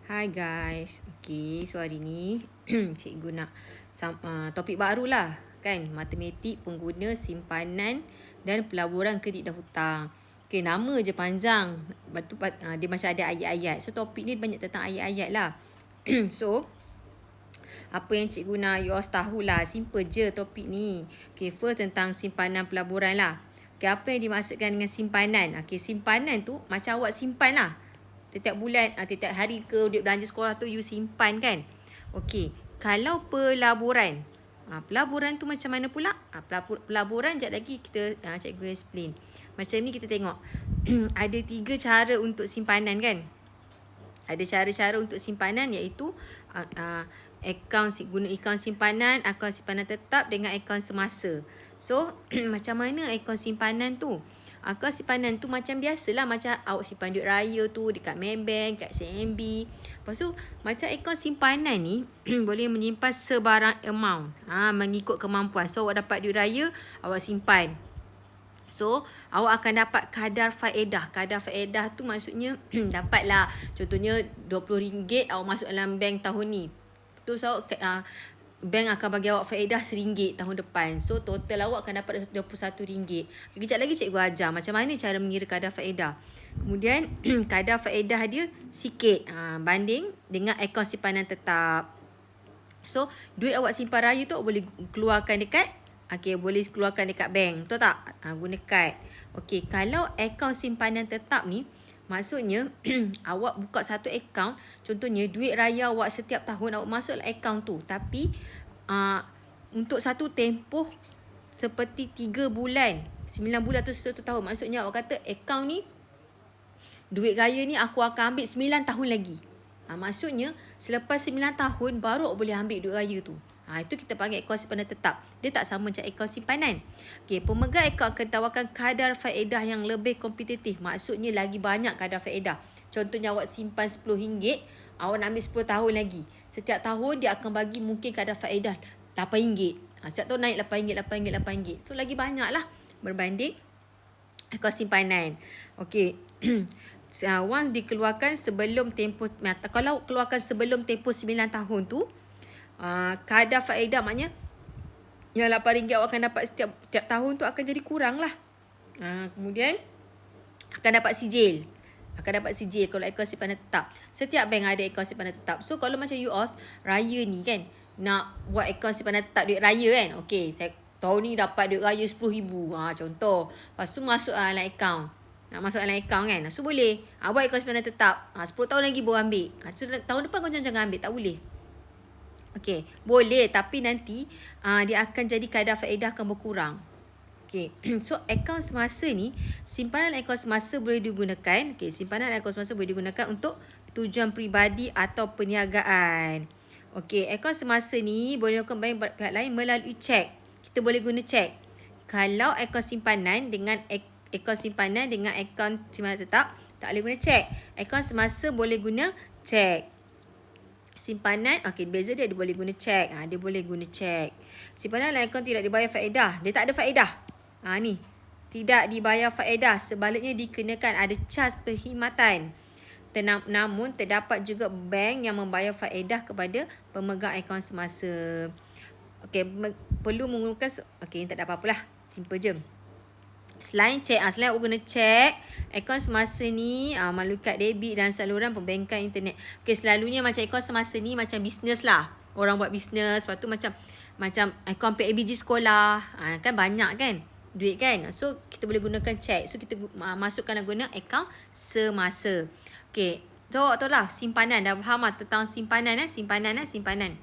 Hai guys. Okay, so hari ni cikgu nak topik baru lah kan. Matematik pengguna simpanan dan pelaburan kredit dan hutang. Okay, nama je panjang. Lepas tu dia macam ada ayat-ayat. So topik ni banyak tentang ayat-ayat lah. So apa yang cikgu nak you all tahulah. Simple je topik ni. Okay, first tentang simpanan pelaburan lah. Okay, apa yang dimaksudkan dengan simpanan? Okay, simpanan tu macam awak simpan lah. Setiap bulan, setiap hari ke duit belanja sekolah tu you simpan kan. Okey, kalau pelaburan. Pelaburan tu macam mana pula? Pelaburan sekejap lagi kita cikgu explain. Macam ni kita tengok. Ada 3 cara untuk simpanan kan. Ada cara-cara untuk simpanan iaitu guna akaun simpanan, akaun simpanan tetap dengan akaun semasa. So, macam mana akaun simpanan tu? Akaun simpanan tu macam biasalah, macam awak simpan duit raya tu dekat Maybank, kat CMB. Lepas tu, macam akaun simpanan ni boleh menyimpan sebarang amount. Mengikut kemampuan. So, awak dapat duit raya, awak simpan. So, awak akan dapat kadar faedah. Kadar faedah tu maksudnya dapatlah. Contohnya RM20 awak masuk dalam bank tahun ni. Tu so, bank akan bagi awak faedah RM1 tahun depan. So, total awak akan dapat RM21. Kejap lagi cikgu ajar macam mana cara mengira kadar faedah. Kemudian, kadar faedah dia sikit banding dengan akaun simpanan tetap. So, duit awak simpan raya tu boleh keluarkan dekat boleh keluarkan dekat bank. Betul tak? Guna kad. Okey, kalau akaun simpanan tetap ni, maksudnya awak buka satu akaun, contohnya duit raya awak setiap tahun awak masuk akaun tu. Tapi untuk satu tempoh seperti 3 bulan, 9 bulan atau 1 tahun. Maksudnya awak kata akaun ni, duit raya ni aku akan ambil 9 tahun lagi. Maksudnya selepas 9 tahun baru awak boleh ambil duit raya tu. Itu kita panggil akaun simpanan tetap. Dia tak sama macam akaun simpanan. Okey, pemegang akaun akan tawarkan kadar faedah yang lebih kompetitif. Maksudnya lagi banyak kadar faedah. Contohnya awak simpan RM10, awak nak ambil 10 tahun lagi. Setiap tahun dia akan bagi mungkin kadar faedah RM8. Setiap tahun naik RM8, RM8. So lagi banyak lah berbanding akaun simpanan. Okey. Once dikeluarkan sebelum tempoh, kalau keluarkan sebelum tempoh 9 tahun tu, kadar faedah maknanya yang RM8 awak akan dapat setiap tahun tu akan jadi kurang lah. Kemudian akan dapat sijil. Kalau akaun simpanan tetap. Setiap bank ada akaun simpanan tetap. So kalau macam you all raya ni kan, nak buat akaun simpanan tetap duit raya kan. Okey, saya tahun ni dapat duit raya RM10,000. Contoh. Lepas tu masuk dalam akaun. Nak masuk dalam akaun kan. So boleh. Buat akaun simpanan tetap. 10 tahun lagi baru ambil. So tahun depan kau jangan ambil. Tak boleh. Okey, boleh tapi nanti dia akan jadi kadar faedah akan berkurang. Okey, so akaun semasa ni, simpanan akaun semasa boleh digunakan. Okey, simpanan akaun semasa boleh digunakan untuk tujuan peribadi atau perniagaan. Okey, akaun semasa ni boleh dilakukan pihak lain melalui cek. Kita boleh guna cek. Kalau akaun simpanan dengan akaun simpanan tetap, tak boleh guna cek. Akaun semasa boleh guna cek. Simpanan, beza dia boleh guna cek. Dia boleh guna cek. Simpanan dalam akaun tidak dibayar faedah. Dia tak ada faedah. Ni. Tidak dibayar faedah. Sebaliknya dikenakan ada caj perkhidmatan. Namun terdapat juga bank yang membayar faedah kepada pemegang akaun semasa. Perlu menggunakan tak ada apa-apalah. Simple je. Selain awak guna cek, akaun semasa ni melalui kad debit dan saluran pembankan internet. Selalunya macam akaun semasa ni macam bisnes lah. Orang buat bisnes, lepas tu macam akaun PABG sekolah. Kan banyak kan duit kan. So kita boleh gunakan cek. So kita masukkan guna akaun semasa. So tahu lah simpanan. Dah faham lah tentang simpanan. Simpanan.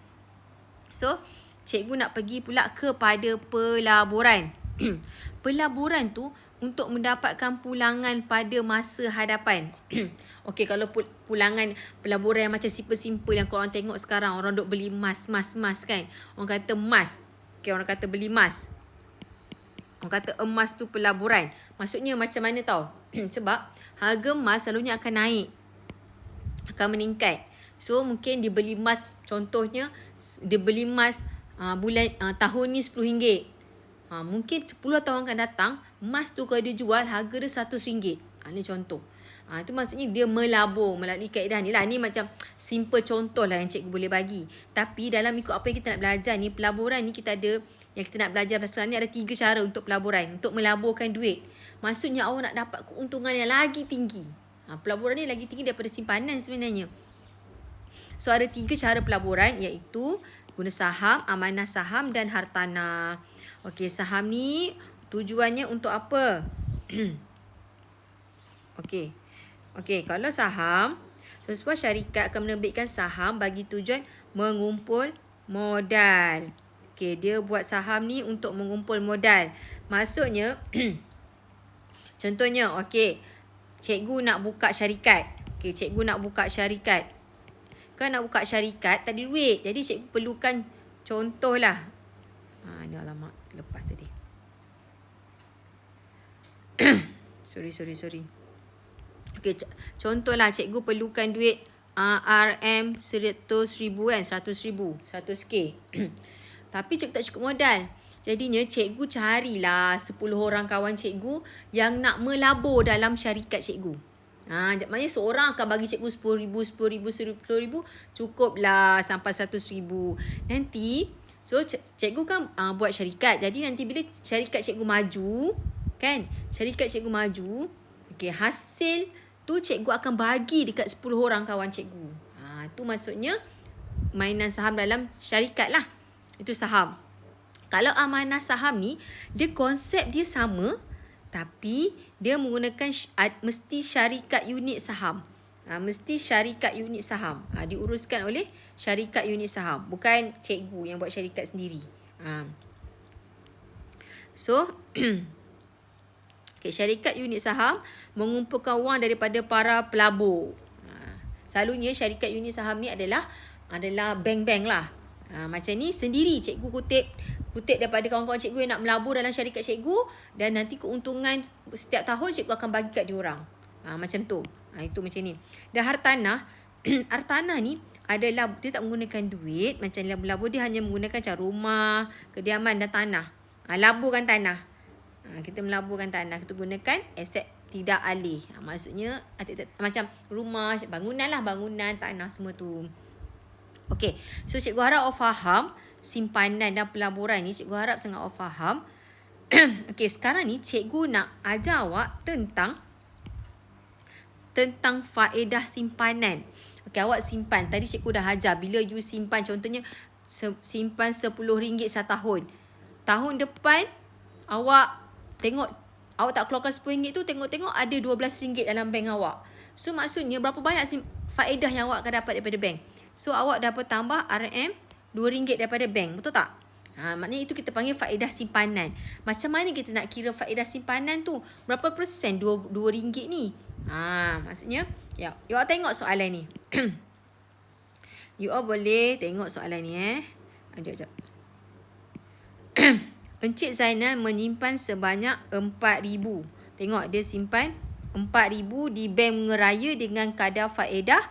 So cikgu nak pergi pula kepada pelaburan. Pelaburan tu untuk mendapatkan pulangan pada masa hadapan. Kalau pulangan pelaburan yang macam simple-simple yang korang tengok sekarang, orang duk beli emas kan. Orang kata emas. Orang kata beli emas. Orang kata emas tu pelaburan. Maksudnya macam mana tau? Sebab harga emas selalunya akan naik. Akan meningkat. So mungkin dia beli emas, contohnya dia beli emas tahun ni RM10. Mungkin 10 tahun akan datang, emas tu kalau dia jual, harga dia RM100. Ni contoh. Itu maksudnya dia melabur melalui kaedah ni lah. Ni macam simple contoh lah yang cikgu boleh bagi. Tapi dalam ikut apa yang kita nak belajar ni, pelaburan ni kita ada, yang kita nak belajar sekarang ni ada 3 cara untuk pelaburan. Untuk melaburkan duit. Maksudnya awak nak dapat keuntungan yang lagi tinggi. Pelaburan ni lagi tinggi daripada simpanan sebenarnya. So ada 3 cara pelaburan, iaitu guna saham, amanah saham dan hartanah. Okey, saham ni tujuannya untuk apa? Okey, kalau saham, sesebuah syarikat akan menerbitkan saham bagi tujuan mengumpul modal. Okey, dia buat saham ni untuk mengumpul modal. Maksudnya, contohnya, cikgu nak buka syarikat. Cikgu nak buka syarikat. Kan nak buka syarikat, tak ada duit. Jadi cikgu perlukan contohlah. Ni alamak, lepas tadi. Sorry. Contohlah cikgu perlukan duit RM 100,000 kan, 100,000, 100k. Tapi cikgu tak cukup modal. Jadinya cikgu carilah 10 orang kawan cikgu yang nak melabur dalam syarikat cikgu. Maknanya seorang akan bagi cikgu 10,000, cukuplah sampai 100,000. Nanti, so cikgu kan buat syarikat. Jadi nanti bila syarikat cikgu maju, kan? Syarikat cikgu maju, hasil tu cikgu akan bagi dekat 10 orang kawan cikgu. Tu maksudnya mainan saham dalam syarikat lah. Itu saham. Kalau amanah saham ni, dia konsep dia sama, tapi dia menggunakan mesti syarikat unit saham. Mesti syarikat unit saham. Diuruskan oleh syarikat unit saham. Bukan cikgu yang buat syarikat sendiri. So, syarikat unit saham mengumpulkan wang daripada para pelabur. Selalunya syarikat unit saham ni adalah bank-bank lah. Macam ni sendiri cikgu kutip daripada kawan-kawan cikgu yang nak melabur dalam syarikat cikgu, dan nanti keuntungan setiap tahun cikgu akan bagi kat diorang. Macam tu. Itu macam ni. Dan hartanah, hartanah ni adalah dia tak menggunakan duit macam labur-labur, dia hanya menggunakan macam rumah, kediaman dan tanah. Laburkan tanah. Kita melaburkan tanah, kita gunakan aset tidak alih. Maksudnya macam rumah, bangunan, tanah semua tu. Okey, so cikgu harap awak faham simpanan dan pelaburan ni. Cikgu harap sangat awak faham. Okey, sekarang ni cikgu nak ajar awak tentang faedah simpanan. Okey, awak simpan. Tadi cikgu dah ajar bila you simpan, contohnya simpan RM10 setahun. Tahun depan awak tengok, awak tak keluarkan RM10 tu, tengok-tengok ada RM12 dalam bank awak. So maksudnya berapa banyak faedah yang awak akan dapat daripada bank. So awak dapat tambah RM2 daripada bank, betul tak? Maknanya itu kita panggil faedah simpanan. Macam mana kita nak kira faedah simpanan tu? Berapa persen RM2 ni? Maksudnya, you all tengok soalan ni. You all boleh tengok soalan ni Sekejap. Encik Zainal menyimpan sebanyak RM4,000. Tengok, dia simpan RM4,000 di bank Mengeraya dengan kadar faedah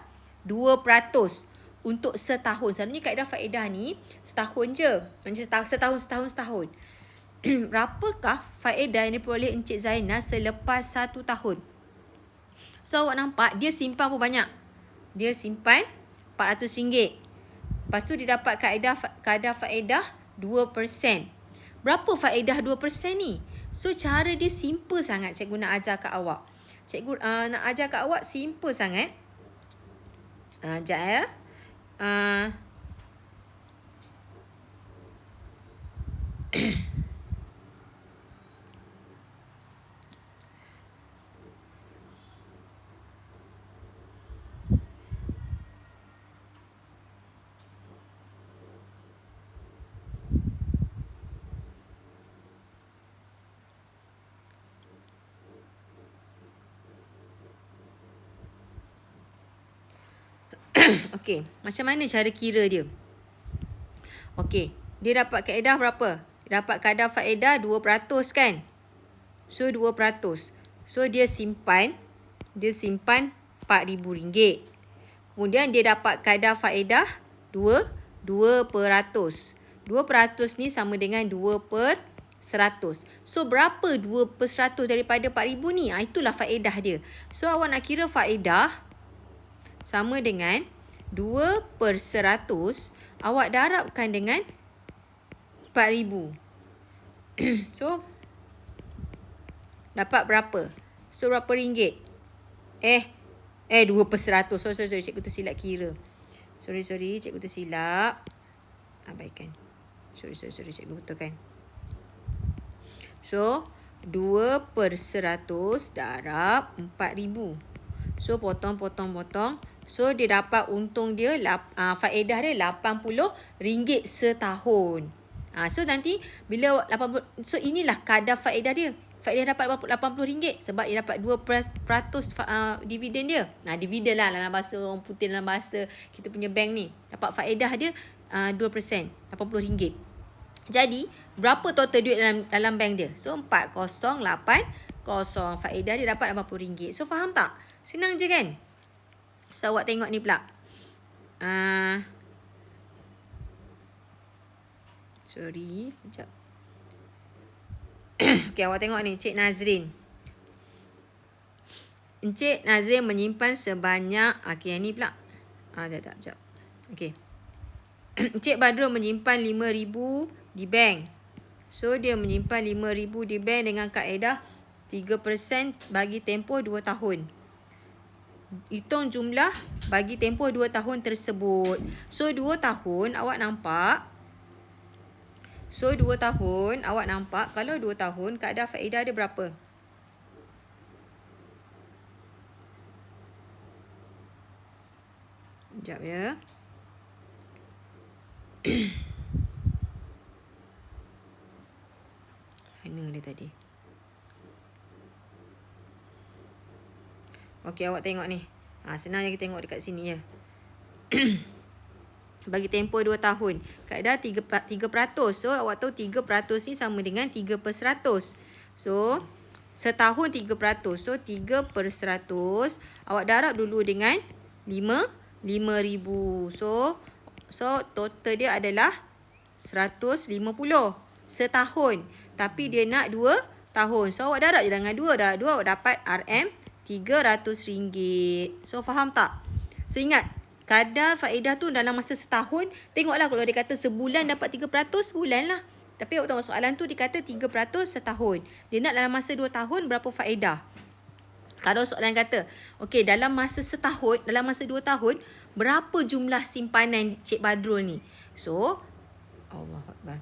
2% untuk setahun. Selalunya kaedah faedah ni setahun je. Macam setahun. Berapakah faedah yang diperoleh Encik Zainal selepas 1 tahun? So awak nampak dia simpan berapa banyak? Dia simpan RM400. Lepas tu dia dapat kadar faedah 2%. Berapa faedah 2% ni? So cara dia simple sangat cikgu nak ajar kat awak. Cikgu nak ajar kat awak simple sangat. Sekejap Okey, macam mana cara kira dia? Okey, dia dapat kaedah berapa? Dia dapat kadar faedah 2% kan? So 2%. So dia simpan RM4,000. Kemudian dia dapat kadar faedah 2%. 2% ni sama dengan 2 per 100. So, berapa 2/100 daripada 4,000 ni? Itulah faedah dia. So, awak nak kira faedah sama dengan 2/100 awak darabkan dengan 4,000. So, dapat berapa? So, berapa ringgit? 2/100. Sorry. Cikgu tersilap kira. Sorry. Cikgu tersilap. Abaikan. Sorry. Cikgu betulkan. So, 2/100 darab 4,000. So, potong. So, dia dapat untung dia, faedah dia RM80 setahun. So, nanti bila 80, so inilah kadar faedah dia. Faedah dapat RM80 sebab dia dapat 2% dividen dia. Dividen lah dalam bahasa orang putih, dalam bahasa kita punya bank ni. Dapat faedah dia 2%, RM80. Jadi, berapa total duit dalam bank dia? So, 4080. Faedah dia dapat RM80. So, faham tak? Senang je kan? So, awak tengok ni pula. Sorry, sekejap. Okay, awak tengok ni, Cik Nazrin. Encik Nazrin menyimpan sebanyak, yang ni pula. Sekejap. Okay. Encik Badrul menyimpan RM5,000 di bank. So, dia menyimpan RM5,000 di bank dengan kaedah 3% bagi tempoh 2 tahun. Hitung jumlah bagi tempoh 2 tahun tersebut. So, 2 tahun awak nampak. Kalau 2 tahun, kadar faedah dia berapa? Sekejap ya. Mana dia tadi? Okey, awak tengok ni. Senang je kita tengok dekat sini ya. Bagi tempoh 2 tahun. Kaedah 3%. So, awak tahu 3% ni sama dengan 3/100. So, setahun 3%. So, 3/100. Awak darab dulu dengan 5,000. So total dia adalah 150 setahun. Tapi dia nak 2 tahun. So, awak darab je dengan 2. Darab 2, awak dapat RM300. So, faham tak? So, ingat, kadar faedah tu dalam masa setahun. Tengoklah kalau dia kata sebulan dapat 3%, sebulan lah. Tapi awak tengok soalan tu dia kata 3% setahun. Dia nak dalam masa 2 tahun berapa faedah? Kalau soalan kata, okey, dalam masa setahun, dalam masa 2 tahun, berapa jumlah simpanan Cik Badrul ni? So, Allahuakbar.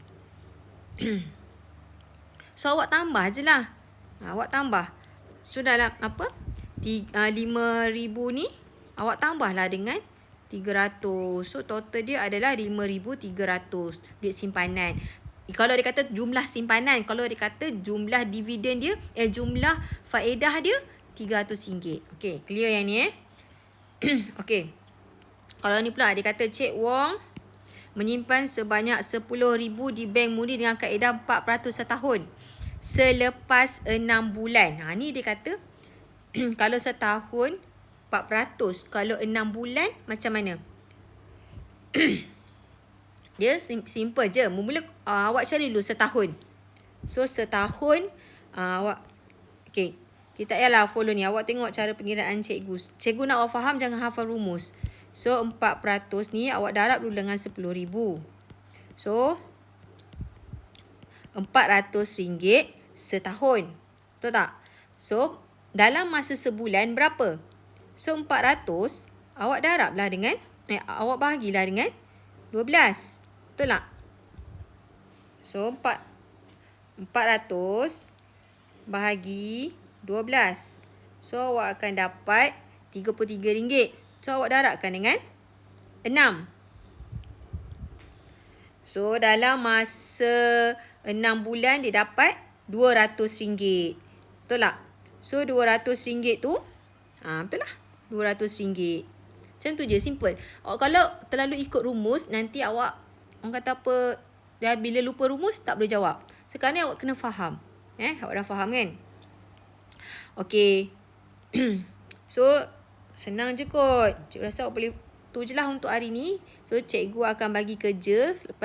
So, awak tambah je lah. Awak tambah. So, dalam 5,000 ni, awak tambahlah dengan 300. So, total dia adalah 5,300 duit simpanan. Kalau dia kata jumlah simpanan, kalau dia kata jumlah dividen dia, jumlah faedah dia RM300. Okey, clear yang ni Okey. Kalau ni pula dia kata Cik Wong menyimpan sebanyak RM10,000 di bank Mundi dengan kaedah 4% setahun selepas 6 bulan. Ni dia kata kalau setahun 4%, kalau 6 bulan macam mana? Dia simple je. Mula awak cari dulu setahun. So, setahun awak, okey, kita ialah follow ni. Awak tengok cara pengiraan cikgu. Cikgu nak awak faham, jangan hafal rumus. So, 4% ni awak darab dulu dengan RM10,000. So, RM400 setahun. Betul tak? So, dalam masa sebulan berapa? So, 400 awak darablah dengan, awak bahagilah dengan 12. Betul tak? So, 400 bahagi 12. So, awak akan dapat RM33. So, awak darabkan dengan 6. So, dalam masa 6 bulan dia dapat RM200. Betul tak? So, RM200 tu, betul lah, RM200. Macam tu je, simple. Kalau terlalu ikut rumus, nanti awak, orang kata apa, dah bila lupa rumus, tak boleh jawab. Sekarang ni awak kena faham. Awak dah faham kan? Okey. So, senang je kot. Cikgu rasa awak boleh tu je lah untuk hari ni. So, cikgu akan bagi kerja. Selepas